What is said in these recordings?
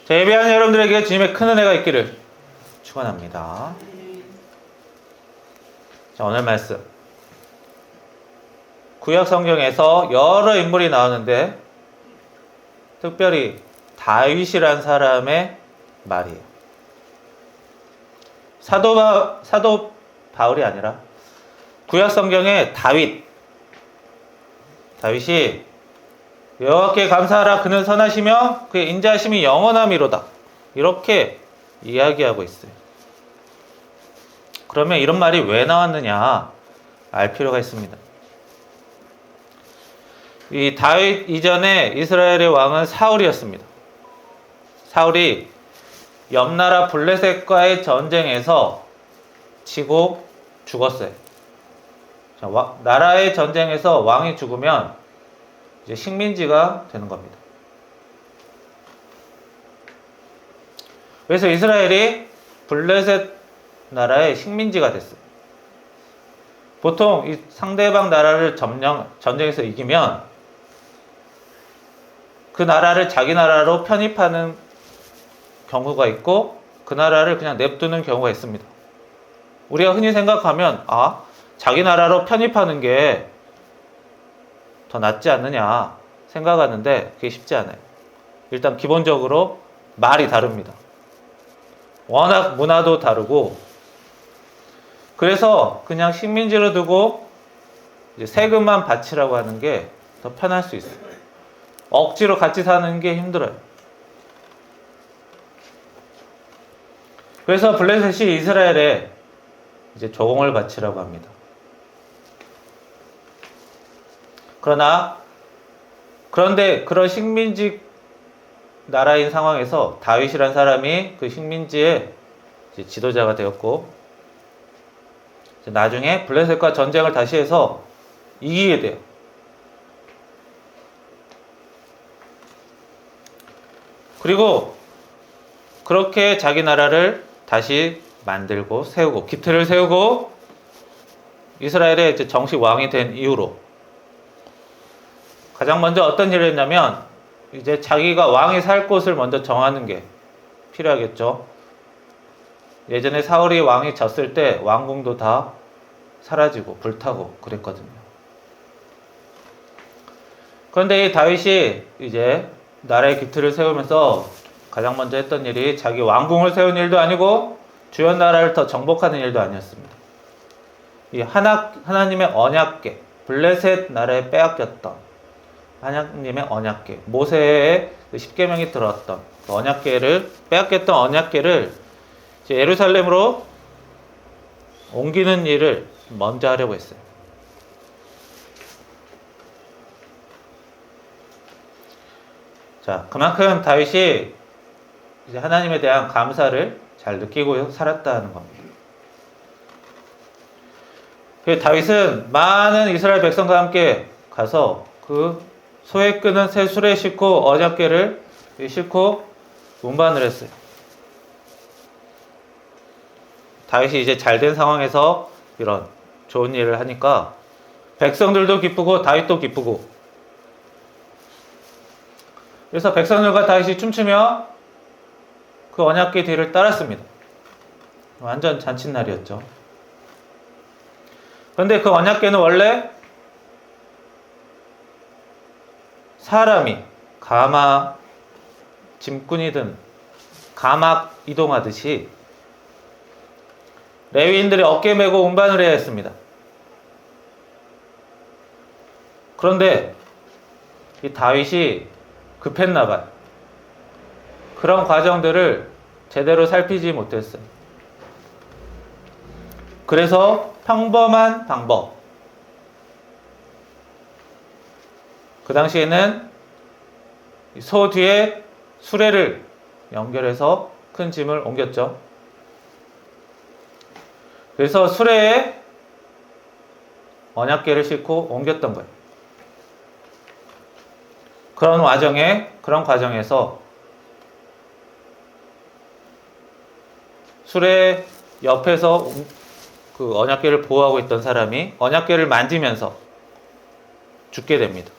자, 예배하는 여러분들에게 주님의 큰 은혜가 있기를 축원합니다. 자, 오늘 말씀. 구약 성경에서 여러 인물이 나오는데 특별히 다윗이란 사람의 말이에요. 사도 바울이 아니라 구약 성경에 다윗이 여호와께 감사하라 그는 선하시며 그의 인자하심이 영원함이로다 이렇게 이야기하고 있어요. 그러면 이런 말이 왜 나왔느냐 알 필요가 있습니다. 이 다윗 이전에 이스라엘의 왕은 사울이었습니다. 사울이 옆나라 블레셋과의 전쟁에서 지고 죽었어요. 자, 나라의 전쟁에서 왕이 죽으면 이제 식민지가 되는 겁니다. 그래서 이스라엘이 블레셋 나라의 식민지가 됐어요. 보통 이 상대방 나라를 전쟁에서 이기면 그 나라를 자기 나라로 편입하는 경우가 있고 그 나라를 그냥 냅두는 경우가 있습니다. 우리가 흔히 생각하면 자기 나라로 편입하는 게 더 낫지 않느냐 생각하는데 그게 쉽지 않아요. 일단 기본적으로 말이 다릅니다. 워낙 문화도 다르고 그래서 그냥 식민지로 두고 이제 세금만 바치라고 하는 게 더 편할 수 있어요. 억지로 같이 사는 게 힘들어요. 그래서 블레셋이 이스라엘에 이제 조공을 바치라고 합니다. 그런데 그런 식민지 나라인 상황에서 다윗이란 사람이 그 식민지의 이제 지도자가 되었고 나중에 블레셋과 전쟁을 다시 해서 이기게 돼요. 그리고 그렇게 자기 나라를 다시 만들고 세우고 기틀을 세우고 이스라엘의 이제 정식 왕이 된 이후로 가장 먼저 어떤 일을 했냐면 이제 자기가 왕이 살 곳을 먼저 정하는 게 필요하겠죠. 예전에 사울이 왕이 졌을 때 왕궁도 다 사라지고 불타고 그랬거든요. 그런데 이 다윗이 이제 나라의 기틀을 세우면서 가장 먼저 했던 일이 자기 왕궁을 세운 일도 아니고 주요 나라를 더 정복하는 일도 아니었습니다. 이 하나님의 언약궤, 블레셋 나라에 빼앗겼던 하나님의 언약궤, 모세의 그 십계명이 들어왔던 그 언약궤를 빼앗겼던 언약궤를 이제 예루살렘으로 옮기는 일을 먼저 하려고 했어요. 자, 그만큼 다윗이 이제 하나님에 대한 감사를 잘 느끼고 살았다는 겁니다. 다윗은 많은 이스라엘 백성과 함께 가서 그 소에 끄는 새 수레 싣고 언약궤를 싣고 운반을 했어요. 다윗이 이제 잘된 상황에서 이런 좋은 일을 하니까 백성들도 기쁘고 다윗도 기쁘고 그래서 백성들과 다윗이 춤추며 그 언약궤 뒤를 따랐습니다. 완전 잔칫날이었죠. 그런데 그 언약궤는 원래 사람이 짐꾼이든 가막 이동하듯이 레위인들이 어깨 메고 운반을 해야 했습니다. 그런데 이 다윗이 급했나 봐요. 그런 과정들을 제대로 살피지 못했어요. 그래서 평범한 방법, 그 당시에는 소 뒤에 수레를 연결해서 큰 짐을 옮겼죠. 그래서 수레에 언약궤를 싣고 옮겼던 거예요. 그런 과정에서 수레 옆에서 그 언약궤를 보호하고 있던 사람이 언약궤를 만지면서 죽게 됩니다.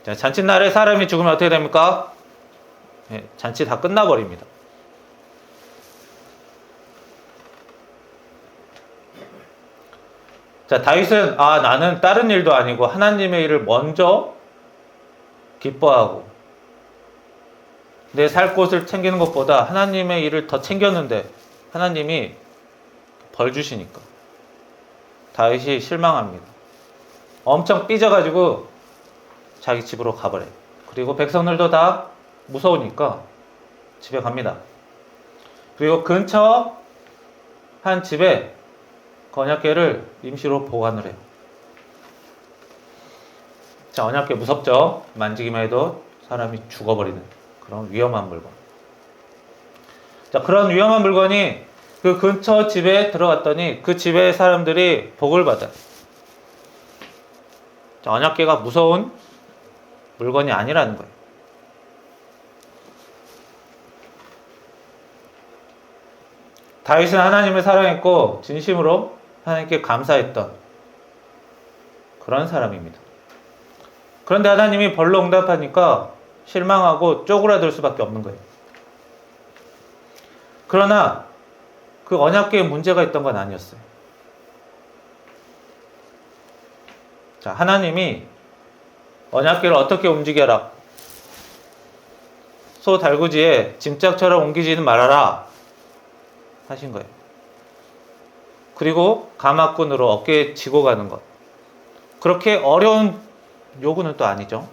자, 잔칫날에 사람이 죽으면 어떻게 됩니까? 잔치 다 끝나버립니다. 자, 다윗은 나는 다른 일도 아니고 하나님의 일을 먼저 기뻐하고 내 살 곳을 챙기는 것보다 하나님의 일을 더 챙겼는데 하나님이 벌 주시니까 다윗이 실망합니다. 엄청 삐져가지고 자기 집으로 가버려요. 그리고 백성들도 다 무서우니까 집에 갑니다. 그리고 근처 한 집에 언약궤를 임시로 보관을 해요. 자, 언약궤 무섭죠? 만지기만 해도 사람이 죽어버리는 그런 위험한 물건. 자, 그런 위험한 물건이 그 근처 집에 들어갔더니 그 집의 사람들이 복을 받아요. 자, 언약궤가 무서운 물건이 아니라는 거예요. 다윗은 하나님을 사랑했고 진심으로 하나님께 감사했던 그런 사람입니다. 그런데 하나님이 벌로 응답하니까 실망하고 쪼그라들 수밖에 없는 거예요. 그러나 그 언약궤에 문제가 있던 건 아니었어요. 자, 하나님이 언약궤를 어떻게 움직여라. 소 달구지에 짐짝처럼 옮기지는 말아라 하신 거예요. 그리고 가마끈으로 어깨에 지고 가는 것. 그렇게 어려운 요구는 또 아니죠.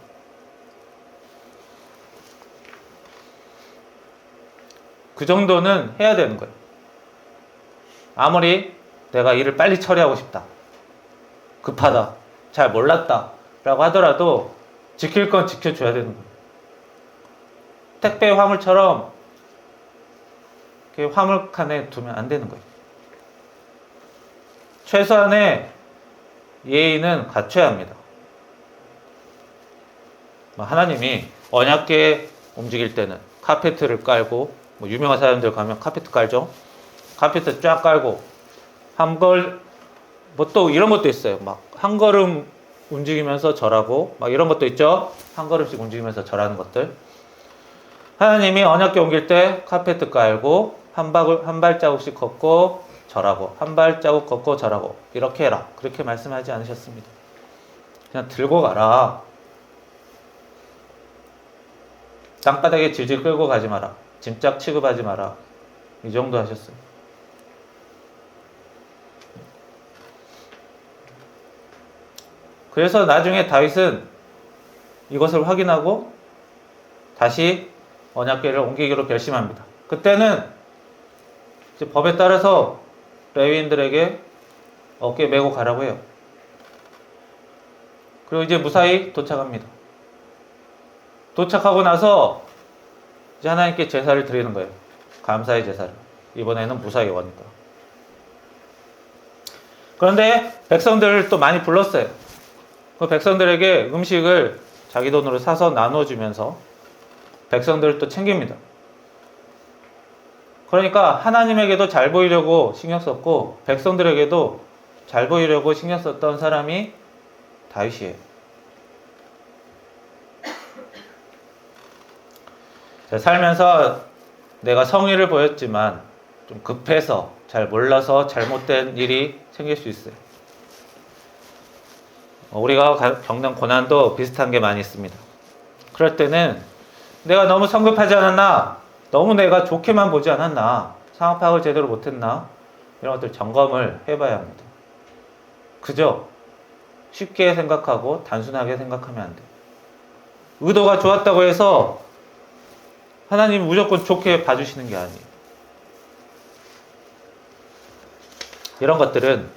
그 정도는 해야 되는 거예요. 아무리 내가 일을 빨리 처리하고 싶다, 급하다, 잘 몰랐다 라고 하더라도 지킬 건 지켜줘야 되는 거예요. 택배 화물처럼 화물칸에 두면 안 되는 거예요. 최소한의 예의는 갖춰야 합니다. 하나님이 언약궤 움직일 때는 카페트를 깔고, 유명한 사람들 가면 카페트 깔죠. 카페트 쫙 깔고 또 이런 것도 있어요. 한 걸음 움직이면서 절하고 이런 것도 있죠. 한 걸음씩 움직이면서 절하는 것들. 하나님이 언약궤 옮길 때 카페트 깔고 한 발자국씩 걷고 절하고 한 발자국 걷고 절하고 이렇게 해라. 그렇게 말씀하지 않으셨습니다. 그냥 들고 가라. 땅바닥에 질질 끌고 가지 마라. 짐짝 취급하지 마라. 이 정도 하셨어요. 그래서 나중에 다윗은 이것을 확인하고 다시 언약궤를 옮기기로 결심합니다. 그때는 이제 법에 따라서 레위인들에게 어깨에 메고 가라고 해요. 그리고 이제 무사히 도착합니다. 도착하고 나서 이제 하나님께 제사를 드리는 거예요. 감사의 제사를. 이번에는 무사히 오니까. 그런데 백성들을 또 많이 불렀어요. 그 백성들에게 음식을 자기 돈으로 사서 나눠주면서 백성들을 또 챙깁니다. 그러니까 하나님에게도 잘 보이려고 신경 썼고 백성들에게도 잘 보이려고 신경 썼던 사람이 다윗이에요. 살면서 내가 성의를 보였지만 좀 급해서 잘 몰라서 잘못된 일이 생길 수 있어요. 우리가 겪는 고난도 비슷한 게 많이 있습니다. 그럴 때는 내가 너무 성급하지 않았나? 너무 내가 좋게만 보지 않았나? 상황 파악을 제대로 못했나? 이런 것들 점검을 해봐야 합니다. 그저 쉽게 생각하고 단순하게 생각하면 안 돼요. 의도가 좋았다고 해서 하나님이 무조건 좋게 봐주시는 게 아니에요. 이런 것들은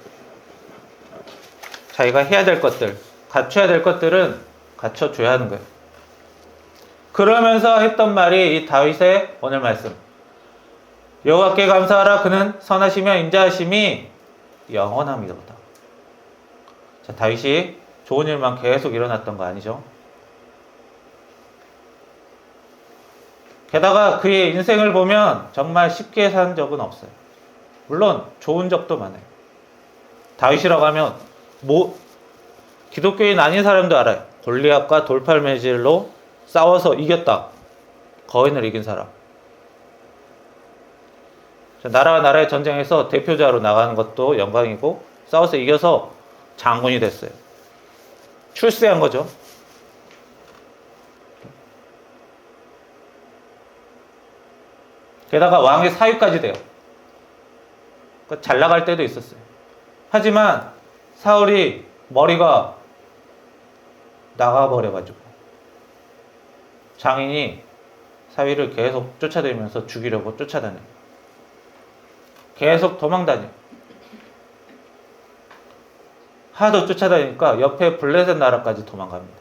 자기가 해야 될 것들, 갖춰야 될 것들은 갖춰줘야 하는 거예요. 그러면서 했던 말이 이 다윗의 오늘 말씀. 여호와께 감사하라. 그는 선하시며 인자하심이 영원함이로다. 자, 다윗이 좋은 일만 계속 일어났던 거 아니죠? 게다가 그의 인생을 보면 정말 쉽게 산 적은 없어요. 물론 좋은 적도 많아요. 다윗이라고 하면 기독교인 아닌 사람도 알아요. 골리앗과 돌팔매질로 싸워서 이겼다. 거인을 이긴 사람. 나라와 나라의 전쟁에서 대표자로 나가는 것도 영광이고 싸워서 이겨서 장군이 됐어요. 출세한 거죠. 게다가 왕의 사위까지 돼요. 그러니까 잘 나갈 때도 있었어요. 하지만 사울이 머리가 나가버려가지고 장인이 사위를 계속 쫓아다니면서 죽이려고 쫓아다녀요. 계속 도망다녀. 하도 쫓아다니니까 옆에 블레셋 나라까지 도망갑니다.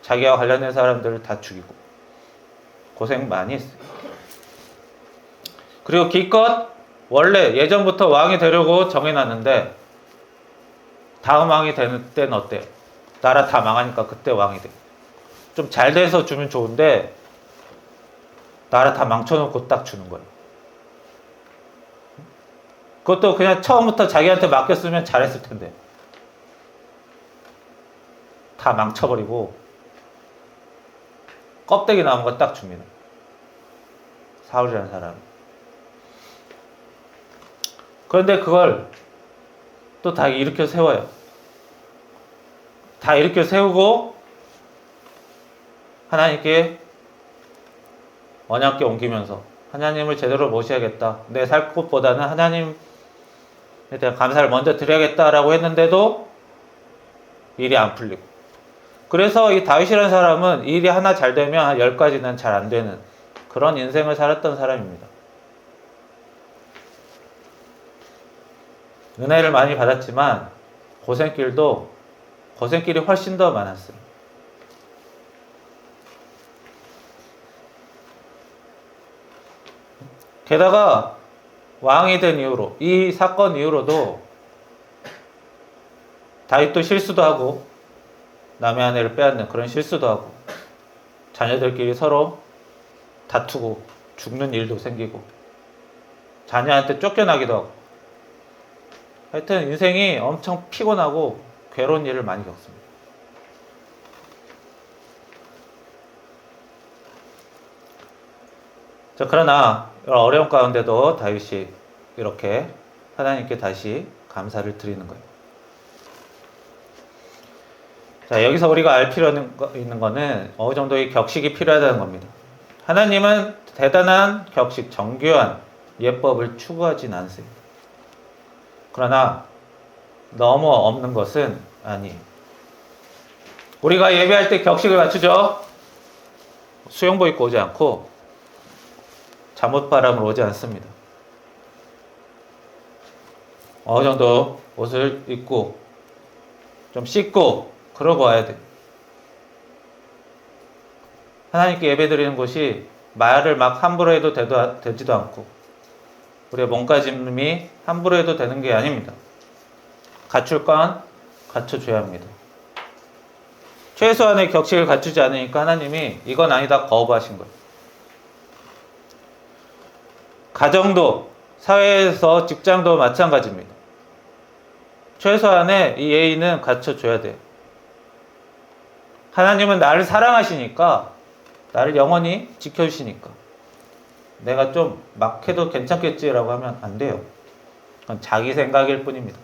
자기와 관련된 사람들을 다 죽이고 고생 많이 했어요. 그리고 기껏 원래 예전부터 왕이 되려고 정해놨는데 다음 왕이 되는 때는 어때요? 나라 다 망하니까 그때 왕이 돼. 좀 잘 돼서 주면 좋은데 나라 다 망쳐놓고 딱 주는 거예요. 그것도 그냥 처음부터 자기한테 맡겼으면 잘했을 텐데 다 망쳐버리고 껍데기 나온 거 딱 줍니다. 사울이라는 사람. 그런데 그걸 또 다 일으켜 세워요. 다 일으켜 세우고 하나님께 언약궤 옮기면서 하나님을 제대로 모셔야겠다. 내 살 것보다는 하나님에 대한 감사를 먼저 드려야겠다라고 했는데도 일이 안 풀리고. 그래서 이 다윗이라는 사람은 일이 하나 잘 되면 한 10가지는 잘 안 되는 그런 인생을 살았던 사람입니다. 은혜를 많이 받았지만 고생길이 훨씬 더 많았어요. 게다가 왕이 된 이후로, 이 사건 이후로도 다윗도 실수도 하고 남의 아내를 빼앗는 그런 실수도 하고 자녀들끼리 서로 다투고 죽는 일도 생기고 자녀한테 쫓겨나기도 하고 하여튼 인생이 엄청 피곤하고 괴로운 일을 많이 겪습니다. 자, 그러나 어려운 가운데도 다윗이 이렇게 하나님께 다시 감사를 드리는 거예요. 자, 여기서 우리가 알 필요 있는 거는 어느 정도의 격식이 필요하다는 겁니다. 하나님은 대단한 격식, 정교한 예법을 추구하진 않으세요. 그러나 너무 없는 것은 아니에요. 우리가 예배할 때 격식을 갖추죠. 수영복 입고 오지 않고 잠옷바람으로 오지 않습니다. 어느 정도 옷을 입고 좀 씻고 그러고 와야 돼요. 하나님께 예배드리는 곳이 말을 막 함부로 해도 되지도 않고 우리의 몸가짐이 함부로 해도 되는 게 아닙니다. 갖출 건 갖춰줘야 합니다. 최소한의 격식을 갖추지 않으니까 하나님이 이건 아니다 거부하신 거예요. 가정도 사회에서 직장도 마찬가지입니다. 최소한의 이 예의는 갖춰줘야 돼요. 하나님은 나를 사랑하시니까 나를 영원히 지켜주시니까 내가 좀 막 해도 괜찮겠지라고 하면 안 돼요. 그건 자기 생각일 뿐입니다.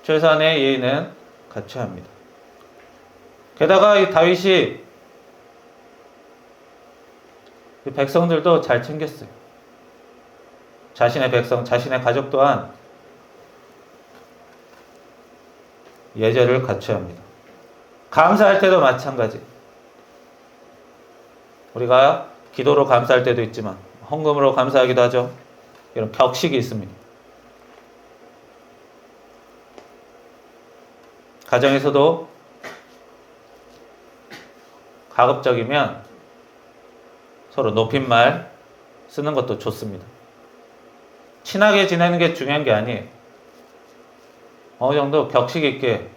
최소한의 예의는 갖춰야 합니다. 게다가 이 다윗이 이 백성들도 잘 챙겼어요. 자신의 백성, 자신의 가족 또한 예절을 갖춰야 합니다. 감사할 때도 마찬가지. 우리가 기도로 감사할 때도 있지만 헌금으로 감사하기도 하죠. 이런 격식이 있습니다. 가정에서도 가급적이면 서로 높임말 쓰는 것도 좋습니다. 친하게 지내는 게 중요한 게 아니에요. 어느 정도 격식 있게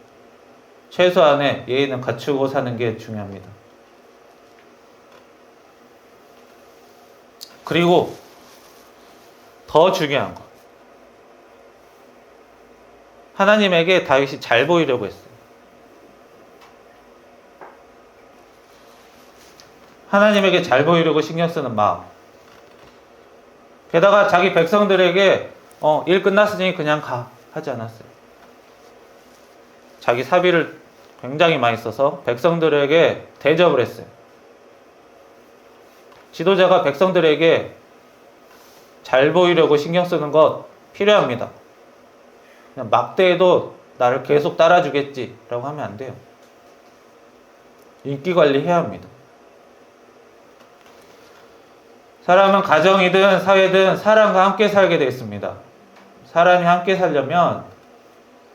최소한의 예의는 갖추고 사는 게 중요합니다. 그리고 더 중요한 거. 하나님에게 다윗이 잘 보이려고 했어요. 하나님에게 잘 보이려고 신경 쓰는 마음. 게다가 자기 백성들에게 일 끝났으니 그냥 가 하지 않았어요. 자기 사비를 굉장히 많이 써서 백성들에게 대접을 했어요. 지도자가 백성들에게 잘 보이려고 신경 쓰는 것 필요합니다. 그냥 막대해도 나를 계속 따라주겠지라고 하면 안 돼요. 인기 관리해야 합니다. 사람은 가정이든 사회든 사람과 함께 살게 되어 있습니다. 사람이 함께 살려면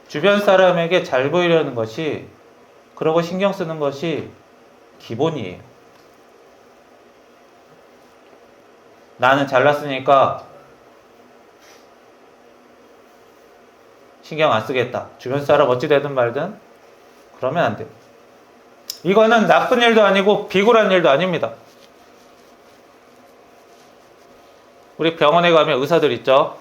주변 사람에게 잘 보이려는 것이, 그러고 신경 쓰는 것이 기본이에요. 나는 잘났으니까 신경 안 쓰겠다. 주변 사람 어찌 되든 말든 그러면 안 돼요. 이거는 나쁜 일도 아니고 비굴한 일도 아닙니다. 우리 병원에 가면 의사들 있죠.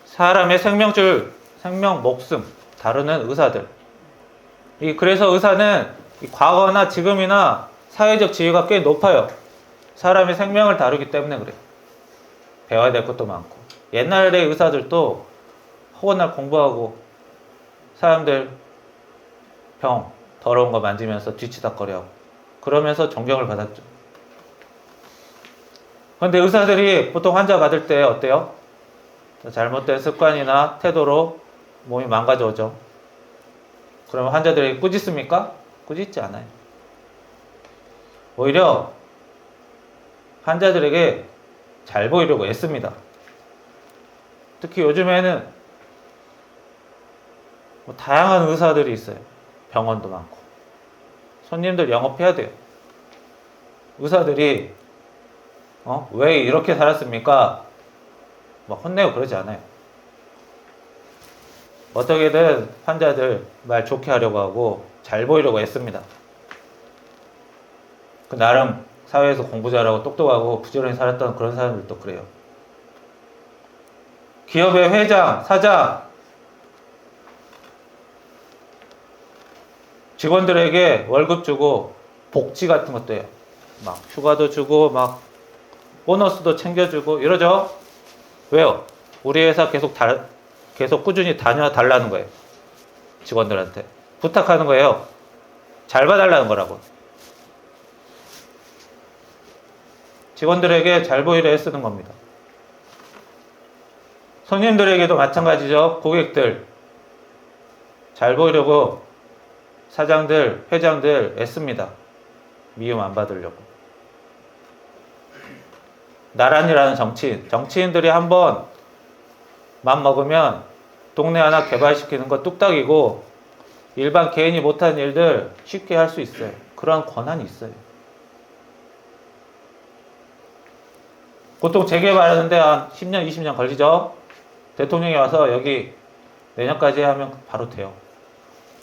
사람의 생명줄, 생명, 목숨 다루는 의사들. 그래서 의사는 과거나 지금이나 사회적 지위가 꽤 높아요. 사람의 생명을 다루기 때문에 그래요. 배워야 될 것도 많고. 옛날의 의사들도 허구날 공부하고 사람들 병 더러운 거 만지면서 뒤치다거려 그러면서 존경을 받았죠. 그런데 의사들이 보통 환자 받을 때 어때요? 잘못된 습관이나 태도로 몸이 망가져오죠. 그러면 환자들이 꾸짖습니까? 꾸짖지 않아요. 오히려 환자들에게 잘 보이려고 애씁니다. 특히 요즘에는 다양한 의사들이 있어요. 병원도 많고. 손님들 영업해야 돼요. 의사들이 왜 이렇게 살았습니까? 막 혼내고 그러지 않아요. 어떻게든 환자들 말 좋게 하려고 하고 잘 보이려고 애씁니다. 나름 사회에서 공부 잘하고 똑똑하고 부지런히 살았던 그런 사람들도 그래요. 기업의 회장, 사장, 직원들에게 월급 주고 복지 같은 것도 해요. 막 휴가도 주고 막 보너스도 챙겨주고 이러죠. 왜요? 우리 회사 계속 꾸준히 다녀달라는 거예요. 직원들한테 부탁하는 거예요. 잘 봐달라는 거라고. 직원들에게 잘 보이려 애쓰는 겁니다. 손님들에게도 마찬가지죠. 고객들 잘 보이려고 사장들, 회장들 애씁니다. 미움 안 받으려고. 나란히라는 정치인들이 한번 맘먹으면 동네 하나 개발시키는 거 뚝딱이고 일반 개인이 못하는 일들 쉽게 할 수 있어요. 그런 권한이 있어요. 보통 재개발하는데 한 10년, 20년 걸리죠. 대통령이 와서 여기 내년까지 하면 바로 돼요.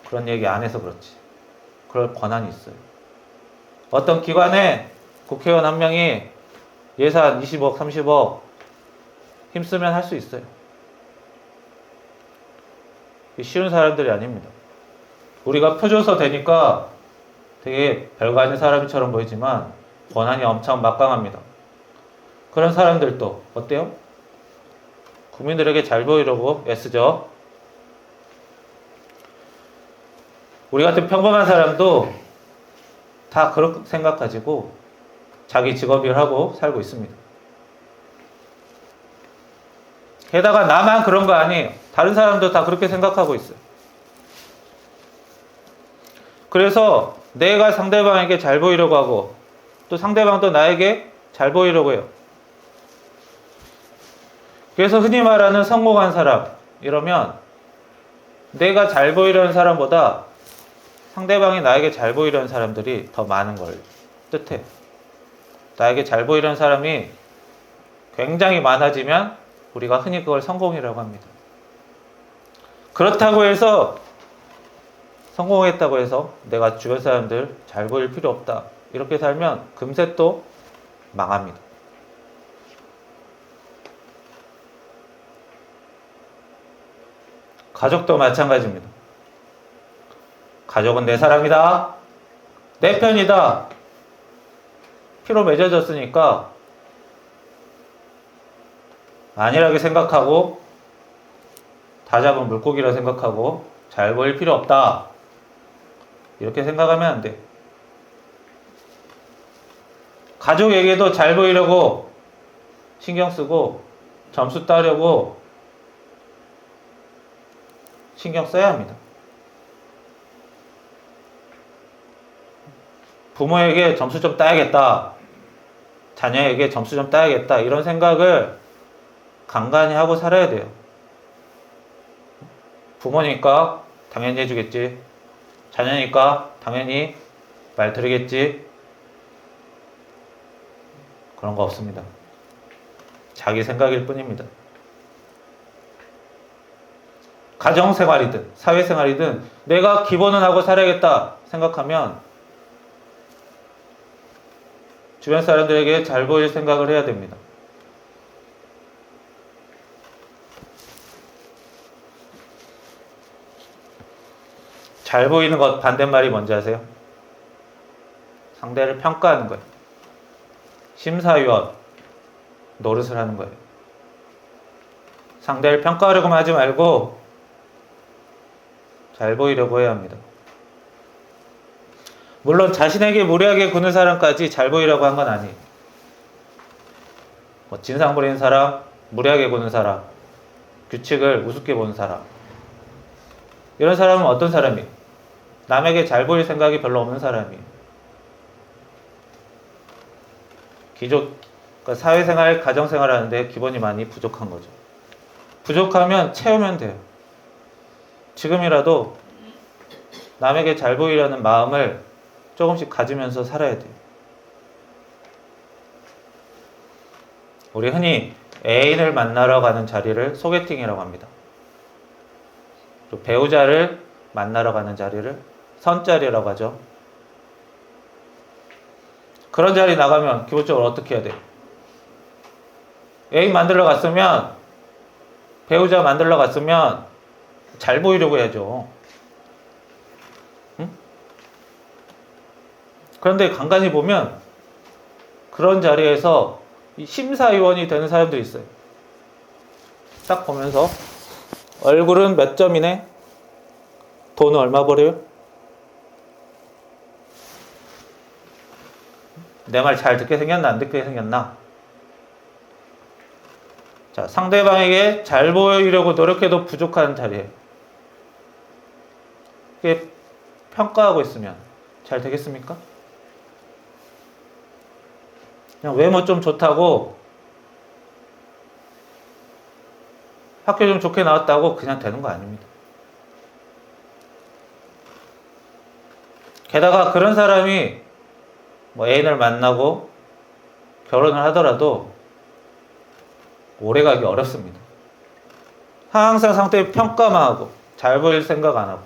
그런 얘기 안 해서 그렇지. 그럴 권한이 있어요. 어떤 기관에 국회의원 한 명이 예산 20억, 30억 힘쓰면 할 수 있어요. 쉬운 사람들이 아닙니다. 우리가 표줘서 되니까 되게 별거 아닌 사람처럼 보이지만 권한이 엄청 막강합니다. 그런 사람들도 어때요? 국민들에게 잘 보이려고 애쓰죠. 우리 같은 평범한 사람도 다 그렇게 생각가지고 자기 직업을 하고 살고 있습니다. 게다가 나만 그런 거 아니에요. 다른 사람도 다 그렇게 생각하고 있어요. 그래서 내가 상대방에게 잘 보이려고 하고 또 상대방도 나에게 잘 보이려고 해요. 그래서 흔히 말하는 성공한 사람 이러면 내가 잘 보이려는 사람보다 상대방이 나에게 잘 보이려는 사람들이 더 많은 걸 뜻해요. 나에게 잘 보이려는 사람이 굉장히 많아지면 우리가 흔히 그걸 성공이라고 합니다. 그렇다고 해서 성공했다고 해서 내가 주변 사람들 잘 보일 필요 없다. 이렇게 살면 금세 또 망합니다. 가족도 마찬가지입니다. 가족은 내 사람이다. 내 편이다. 피로 맺어졌으니까 안일하게 생각하고 다 잡은 물고기라 생각하고 잘 보일 필요 없다. 이렇게 생각하면 안 돼. 가족에게도 잘 보이려고 신경 쓰고 점수 따려고 신경 써야 합니다. 부모에게 점수 좀 따야겠다. 자녀에게 점수 좀 따야겠다. 이런 생각을 간간히 하고 살아야 돼요. 부모니까 당연히 해주겠지. 자녀니까 당연히 말 들으겠지. 그런 거 없습니다. 자기 생각일 뿐입니다. 가정생활이든 사회생활이든 내가 기본은 하고 살아야겠다 생각하면 주변 사람들에게 잘 보일 생각을 해야 됩니다. 잘 보이는 것 반대말이 뭔지 아세요? 상대를 평가하는 거예요. 심사위원 노릇을 하는 거예요. 상대를 평가하려고만 하지 말고 잘 보이려고 해야 합니다. 물론 자신에게 무례하게 구는 사람까지 잘 보이려고 한 건 아니에요. 진상 부리는 사람, 무례하게 구는 사람, 규칙을 우습게 보는 사람, 이런 사람은 어떤 사람이에요? 남에게 잘 보일 생각이 별로 없는 사람이에요. 그러니까 사회생활, 가정생활 하는데 기본이 많이 부족한 거죠. 부족하면 채우면 돼요. 지금이라도 남에게 잘 보이려는 마음을 조금씩 가지면서 살아야 돼요. 우리 흔히 애인을 만나러 가는 자리를 소개팅이라고 합니다. 또 배우자를 만나러 가는 자리를 선자리라고 하죠. 그런 자리 나가면 기본적으로 어떻게 해야 돼요? 애인 만들러 갔으면, 배우자 만들러 갔으면 잘 보이려고 해야죠. 응? 그런데 간간히 보면 그런 자리에서 심사위원이 되는 사람들이 있어요. 딱 보면서 얼굴은 몇 점이네? 돈은 얼마 벌어요? 내 말 잘 듣게 생겼나 안 듣게 생겼나? 자, 상대방에게 잘 보이려고 노력해도 부족한 자리에 이게 평가하고 있으면 잘 되겠습니까? 그냥 외모 좀 좋다고, 학교 좀 좋게 나왔다고 그냥 되는 거 아닙니다. 게다가 그런 사람이 애인을 만나고 결혼을 하더라도 오래가기 어렵습니다. 항상 상대의 평가만 하고 잘 보일 생각 안 하고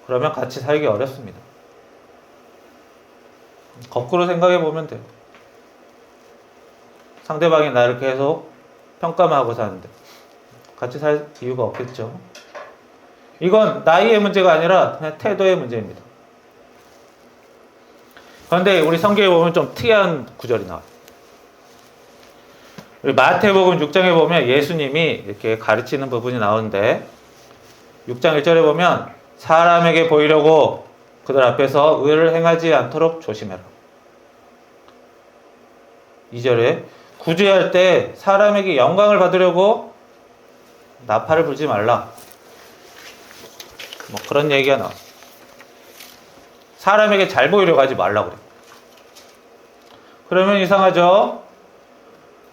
그러면 같이 살기 어렵습니다. 거꾸로 생각해 보면 돼요. 상대방이 나를 계속 평가만 하고 사는데 같이 살 이유가 없겠죠. 이건 나이의 문제가 아니라 그냥 태도의 문제입니다. 그런데 우리 성경에 보면 좀 특이한 구절이 나와요. 우리 마태복음 6장에 보면 예수님이 이렇게 가르치는 부분이 나오는데 6장 1절에 보면 사람에게 보이려고 그들 앞에서 의를 행하지 않도록 조심해라. 2절에 구제할 때 사람에게 영광을 받으려고 나팔을 불지 말라. 그런 얘기가 나와. 사람에게 잘 보이려고 하지 말라고 그래. 그러면 이상하죠?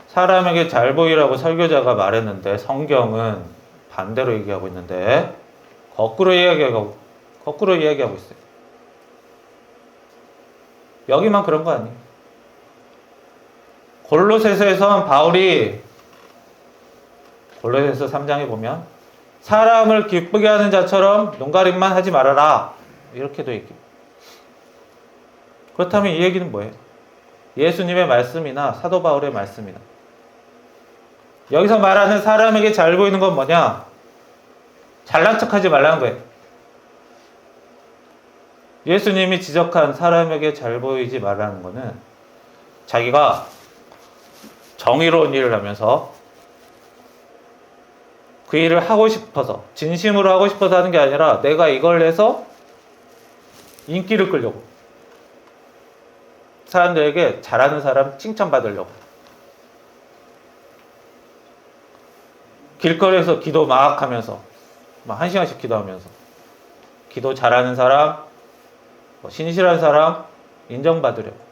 사람에게 잘 보이라고 설교자가 말했는데 성경은 반대로 얘기하고 있는데 거꾸로 이야기하고 있어요. 여기만 그런 거 아니에요. 골로새서에선 바울이 골로새서 3장에 보면 사람을 기쁘게 하는 자처럼 눈가림만 하지 말아라. 이렇게도 얘기해요. 그렇다면 이 얘기는 뭐예요? 예수님의 말씀이나 사도 바울의 말씀이나 여기서 말하는 사람에게 잘 보이는 건 뭐냐? 잘난 척하지 말라는 거예요. 예수님이 지적한 사람에게 잘 보이지 말라는 것은 자기가 정의로운 일을 하면서 그 일을 하고 싶어서, 진심으로 하고 싶어서 하는 게 아니라 내가 이걸 해서 인기를 끌려고, 사람들에게 잘하는 사람 칭찬받으려고, 길거리에서 기도 막 하면서 막 1시간씩 기도하면서 기도 잘하는 사람, 신실한 사람 인정받으려고.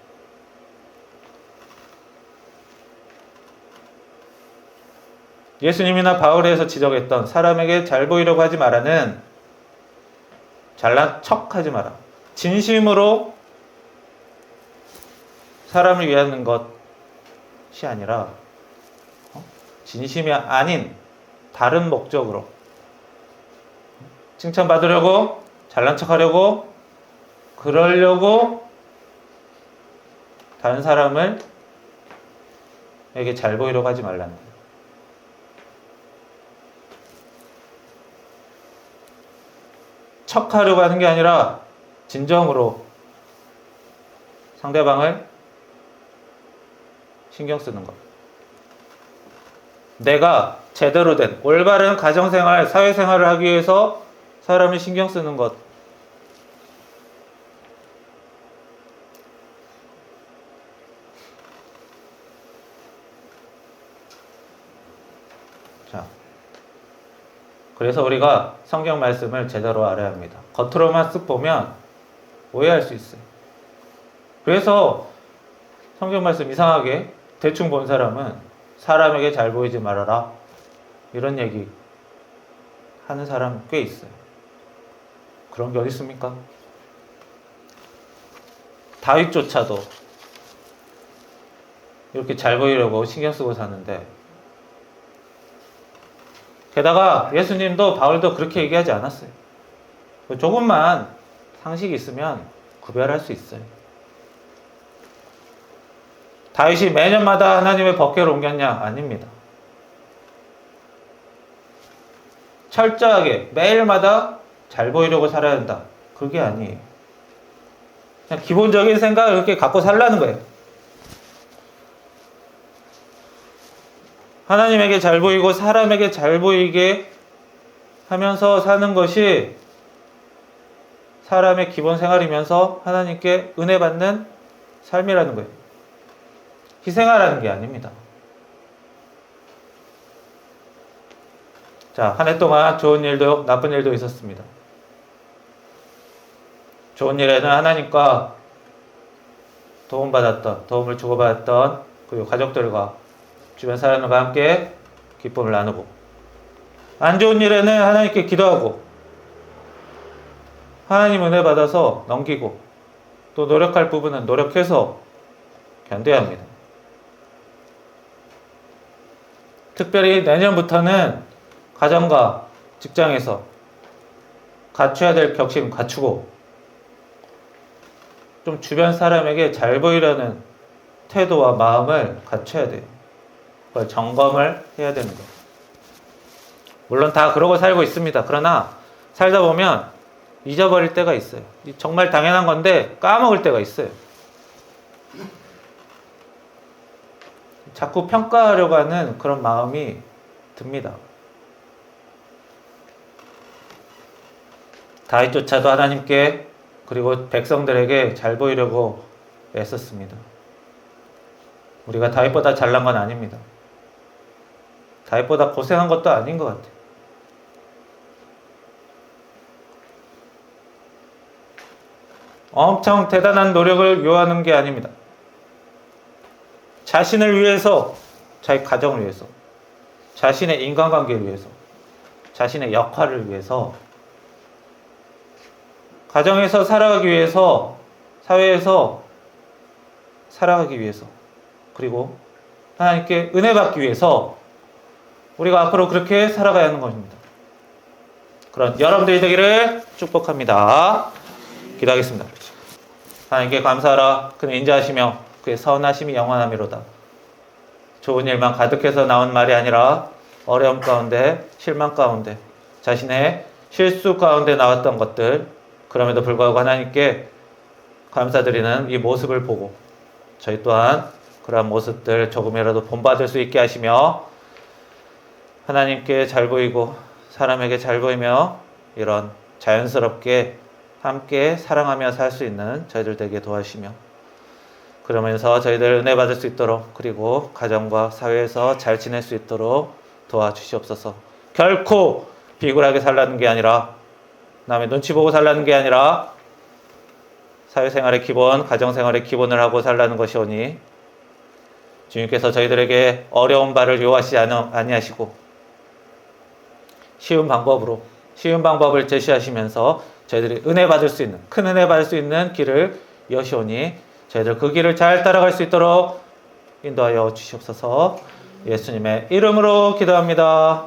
예수님이나 바울에서 지적했던 사람에게 잘 보이려고 하지 마라는 잘난 척하지 마라. 진심으로 사람을 위하는 것이 아니라 진심이 아닌 다른 목적으로 칭찬받으려고, 잘난 척하려고, 그러려고 다른 사람을 에게 잘 보이려고 하지 말라는 거예요. 척하려고 하는 게 아니라 진정으로 상대방을 신경 쓰는 것. 내가 제대로 된 올바른 가정생활, 사회생활을 하기 위해서 사람을 신경 쓰는 것. 자, 그래서 우리가 성경 말씀을 제대로 알아야 합니다. 겉으로만 쓱 보면 오해할 수 있어요. 그래서 성경 말씀 이상하게 대충 본 사람은 사람에게 잘 보이지 말아라, 이런 얘기 하는 사람 꽤 있어요. 그런 게 어디 있습니까? 다윗조차도 이렇게 잘 보이려고 신경 쓰고 사는데, 게다가 예수님도 바울도 그렇게 얘기하지 않았어요. 조금만 상식이 있으면 구별할 수 있어요. 다윗이 매년마다 하나님의 법궤를 옮겼냐? 아닙니다. 철저하게 매일마다 잘 보이려고 살아야 한다, 그게 아니에요. 그냥 기본적인 생각을 그렇게 갖고 살라는 거예요. 하나님에게 잘 보이고 사람에게 잘 보이게 하면서 사는 것이 사람의 기본 생활이면서 하나님께 은혜 받는 삶이라는 거예요. 희생하라는 게 아닙니다. 자, 한 해 동안 좋은 일도 나쁜 일도 있었습니다. 좋은 일에는 하나님과 도움을 주고받았던 그리고 가족들과 주변 사람들과 함께 기쁨을 나누고, 안 좋은 일에는 하나님께 기도하고 하나님 은혜 받아서 넘기고, 또 노력할 부분은 노력해서 견뎌야 합니다. 특별히 내년부터는 가정과 직장에서 갖춰야 될 격식 갖추고, 좀 주변 사람에게 잘 보이려는 태도와 마음을 갖춰야 돼요. 그걸 점검을 해야 되는 거예요. 물론 다 그러고 살고 있습니다. 그러나 살다 보면 잊어버릴 때가 있어요. 정말 당연한 건데 까먹을 때가 있어요. 자꾸 평가하려고 하는 그런 마음이 듭니다. 다윗조차도 하나님께 그리고 백성들에게 잘 보이려고 애썼습니다. 우리가 다윗보다 잘난 건 아닙니다. 다윗보다 고생한 것도 아닌 것 같아요. 엄청 대단한 노력을 요하는 게 아닙니다. 자신을 위해서, 자기 가정을 위해서, 자신의 인간관계를 위해서, 자신의 역할을 위해서, 가정에서 살아가기 위해서, 사회에서 살아가기 위해서, 그리고 하나님께 은혜 받기 위해서 우리가 앞으로 그렇게 살아가야 하는 것입니다. 그런 여러분들이 되기를 축복합니다. 기도하겠습니다. 하나님께 감사하라. 그는 인자하시며 그의 선하심이 영원하미로다. 좋은 일만 가득해서 나온 말이 아니라 어려움 가운데, 실망 가운데, 자신의 실수 가운데 나왔던 것들, 그럼에도 불구하고 하나님께 감사드리는 이 모습을 보고 저희 또한 그러한 모습들 조금이라도 본받을 수 있게 하시며 하나님께 잘 보이고 사람에게 잘 보이며 이런 자연스럽게 함께 사랑하며 살 수 있는 저희들 되게 도와주시며 그러면서 저희들 은혜 받을 수 있도록 그리고 가정과 사회에서 잘 지낼 수 있도록 도와주시옵소서. 결코 비굴하게 살라는 게 아니라 남의 눈치 보고 살라는 게 아니라 사회생활의 기본, 가정생활의 기본을 하고 살라는 것이오니 주님께서 저희들에게 어려운 바를 요하시지 아니하시고 쉬운 방법을 제시하시면서 저희들이 은혜 받을 수 있는, 큰 은혜 받을 수 있는 길을 여시오니 저희들 그 길을 잘 따라갈 수 있도록 인도하여 주시옵소서. 예수님의 이름으로 기도합니다.